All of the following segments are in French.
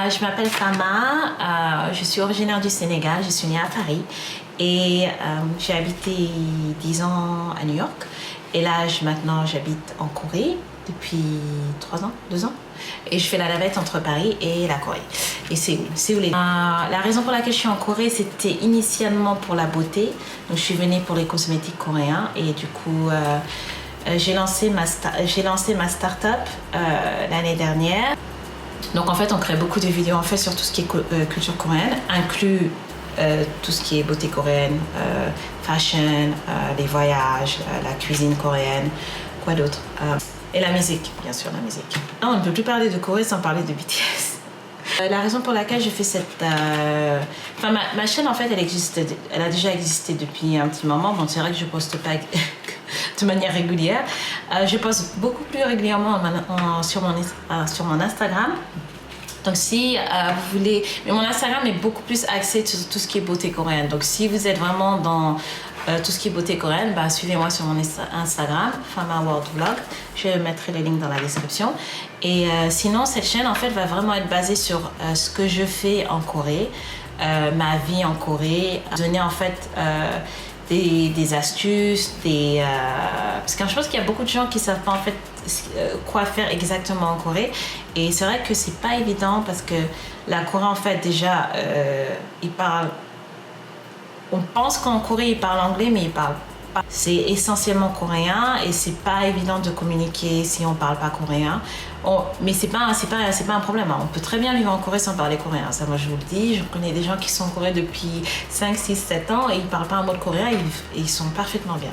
Je m'appelle Fama, je suis originaire du Sénégal, je suis née à Paris et j'ai habité 10 ans à New York. Et là, maintenant, j'habite en Corée depuis 3 ans, 2 ans. Et je fais la navette entre Paris et la Corée. Et Séoul. La raison pour laquelle je suis en Corée, c'était initialement pour la beauté. Donc, je suis venue pour les cosmétiques coréens. Et du coup, j'ai lancé ma start-up l'année dernière. Donc, en fait, on crée beaucoup de vidéos en fait, sur tout ce qui est culture coréenne, inclus tout ce qui est beauté coréenne, fashion, les voyages, la cuisine coréenne, quoi d'autre. Et la musique, bien sûr, la musique. Non, on ne peut plus parler de Corée sans parler de BTS. La raison pour laquelle je fais cette... Enfin, ma chaîne, en fait, elle a déjà existé depuis un petit moment. Bon, c'est vrai que je ne poste pas de manière régulière. Je poste beaucoup plus régulièrement sur mon Instagram. Donc si vous voulez... Mais mon Instagram est beaucoup plus axé sur tout ce qui est beauté coréenne. Donc si vous êtes vraiment dans tout ce qui est beauté coréenne, bah, suivez-moi sur mon Instagram, Fama World Vlog. Je mettrai les liens dans la description. Et sinon, cette chaîne, en fait, va vraiment être basée sur ce que je fais en Corée, ma vie en Corée. Donner, en fait... des astuces, parce que je pense qu'il y a beaucoup de gens qui ne savent pas en fait quoi faire exactement en Corée. Et c'est vrai que c'est pas évident parce que la Corée en fait déjà, ils parlent... On pense qu'en Corée ils parlent anglais mais ils parlent pas. C'est essentiellement coréen et c'est pas évident de communiquer si on parle pas coréen. Mais c'est pas un problème. Hein. On peut très bien vivre en Corée sans parler coréen. Ça, moi, je vous le dis. Je connais des gens qui sont en Corée depuis 5, 6, 7 ans et ils parlent pas un mot de coréen et ils sont parfaitement bien.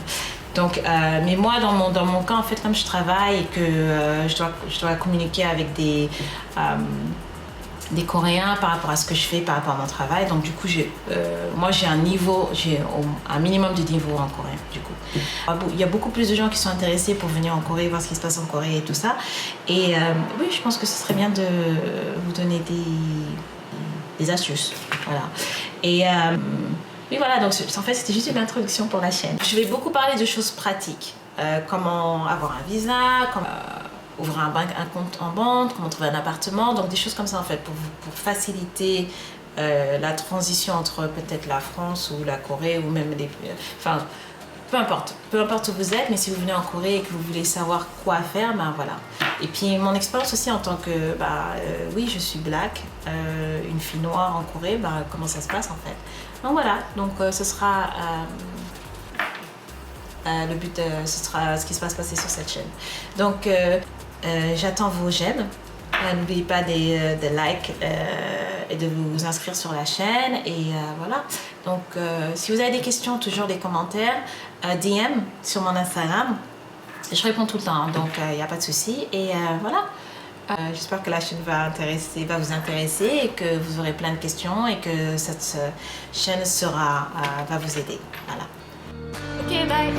Donc, mais moi, dans mon cas, en fait, comme je travaille et que je dois communiquer avec des Coréens par rapport à ce que je fais, par rapport à mon travail. Donc du coup, moi j'ai un minimum de niveau en coréen du coup. Il y a beaucoup plus de gens qui sont intéressés pour venir en Corée, voir ce qui se passe en Corée et tout ça. Et oui, je pense que ce serait bien de vous donner des astuces. Voilà. Et oui, voilà, donc en fait c'était juste une introduction pour la chaîne. Je vais beaucoup parler de choses pratiques. Comment avoir un visa, comment... ouvrir un compte en banque, comment trouver un appartement, donc des choses comme ça en fait pour faciliter la transition entre peut-être la France ou la Corée ou même enfin peu importe où vous êtes, mais si vous venez en Corée et que vous voulez savoir quoi faire, ben voilà. Et puis mon expérience aussi en tant que, oui je suis black, une fille noire en Corée, comment ça se passe en fait. Donc voilà, donc ce sera... le but, ce sera ce qui se va se passer sur cette chaîne. Donc, j'attends vos j'aime. N'oubliez pas de like et de vous inscrire sur la chaîne. Et voilà. Donc, si vous avez des questions, toujours des commentaires, DM sur mon Instagram. Je réponds tout le temps, donc il n'y a pas de souci. Et voilà. J'espère que la chaîne va vous intéresser et que vous aurez plein de questions et que cette chaîne va vous aider. Voilà. Ok, bye.